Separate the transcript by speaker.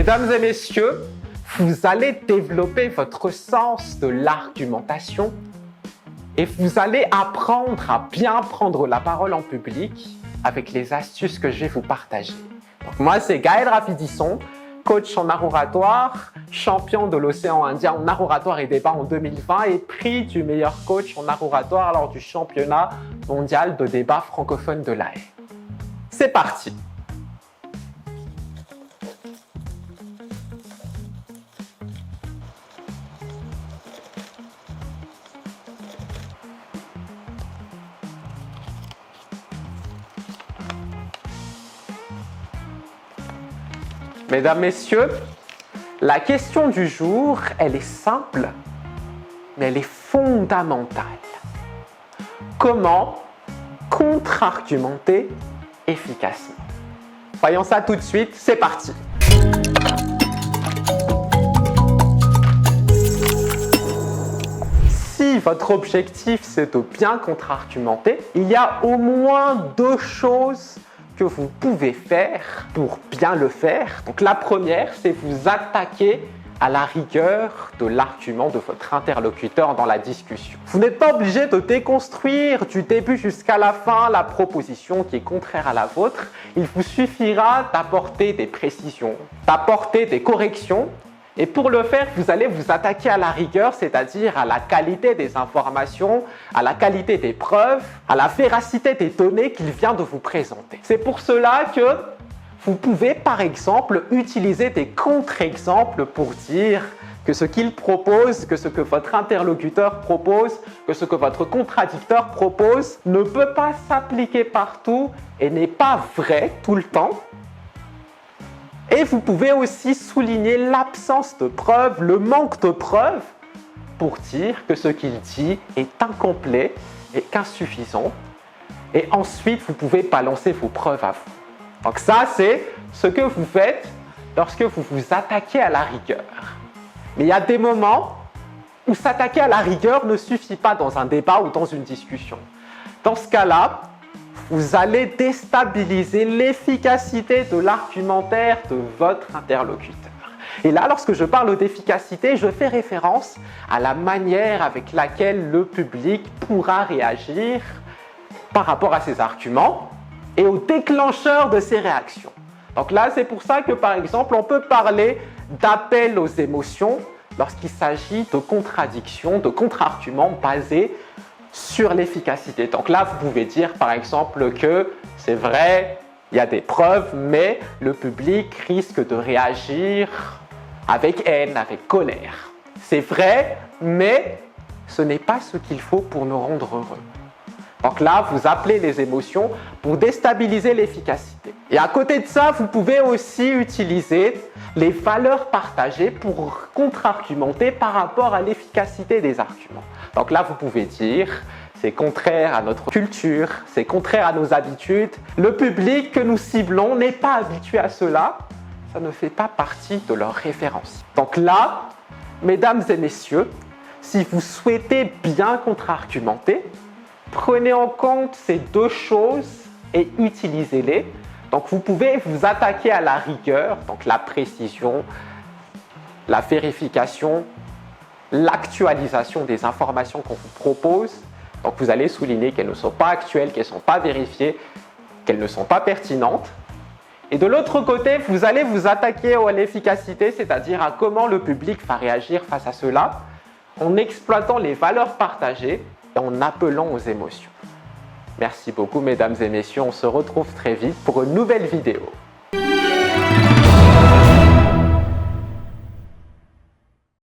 Speaker 1: Mesdames et messieurs, vous allez développer votre sens de l'argumentation et vous allez apprendre à bien prendre la parole en public avec les astuces que je vais vous partager. Donc moi, c'est Gaël Rapidisson, coach en art oratoire, champion de l'océan Indien en art oratoire et débat en 2020 et prix du meilleur coach en art oratoire lors du championnat mondial de débat francophone de La Haye. C'est parti! Mesdames, Messieurs, la question du jour, elle est simple, mais elle est fondamentale. Comment contre-argumenter efficacement? Voyons ça tout de suite, c'est parti! Si votre objectif c'est de bien contre-argumenter, il y a au moins deux choses que vous pouvez faire pour bien le faire. Donc la première, c'est vous attaquer à la rigueur de l'argument de votre interlocuteur dans la discussion. Vous n'êtes pas obligé de déconstruire du début jusqu'à la fin la proposition qui est contraire à la vôtre. Il vous suffira d'apporter des précisions, d'apporter des corrections. Et pour le faire, vous allez vous attaquer à la rigueur, c'est-à-dire à la qualité des informations, à la qualité des preuves, à la véracité des données qu'il vient de vous présenter. C'est pour cela que vous pouvez, par exemple, utiliser des contre-exemples pour dire que ce qu'il propose, que ce que votre interlocuteur propose, que ce que votre contradicteur propose ne peut pas s'appliquer partout et n'est pas vrai tout le temps. Et vous pouvez aussi souligner l'absence de preuves, le manque de preuves pour dire que ce qu'il dit est incomplet et qu'insuffisant. Et ensuite, vous pouvez balancer vos preuves à vous. Donc ça, c'est ce que vous faites lorsque vous vous attaquez à la rigueur. Mais il y a des moments où s'attaquer à la rigueur ne suffit pas dans un débat ou dans une discussion. Dans ce cas-là, vous allez déstabiliser l'efficacité de l'argumentaire de votre interlocuteur. Et là, lorsque je parle d'efficacité, je fais référence à la manière avec laquelle le public pourra réagir par rapport à ses arguments et au déclencheur de ses réactions. Donc là, c'est pour ça que, par exemple, on peut parler d'appel aux émotions lorsqu'il s'agit de contradictions, de contre-arguments basés sur l'efficacité. Donc là, vous pouvez dire par exemple que c'est vrai, il y a des preuves, mais le public risque de réagir avec haine, avec colère. C'est vrai, mais ce n'est pas ce qu'il faut pour nous rendre heureux. Donc là, vous appelez les émotions pour déstabiliser l'efficacité. Et à côté de ça, vous pouvez aussi utiliser les valeurs partagées pour contre-argumenter par rapport à l'efficacité des arguments. Donc là, vous pouvez dire, c'est contraire à notre culture, c'est contraire à nos habitudes. Le public que nous ciblons n'est pas habitué à cela. Ça ne fait pas partie de leur référence. Donc là, mesdames et messieurs, si vous souhaitez bien contre-argumenter, prenez en compte ces deux choses et utilisez-les. Donc vous pouvez vous attaquer à la rigueur, donc la précision, la vérification, l'actualisation des informations qu'on vous propose. Donc vous allez souligner qu'elles ne sont pas actuelles, qu'elles ne sont pas vérifiées, qu'elles ne sont pas pertinentes. Et de l'autre côté, vous allez vous attaquer à l'efficacité, c'est-à-dire à comment le public va réagir face à cela, en exploitant les valeurs partagées et en appelant aux émotions. Merci beaucoup mesdames et messieurs, on se retrouve très vite pour une nouvelle vidéo.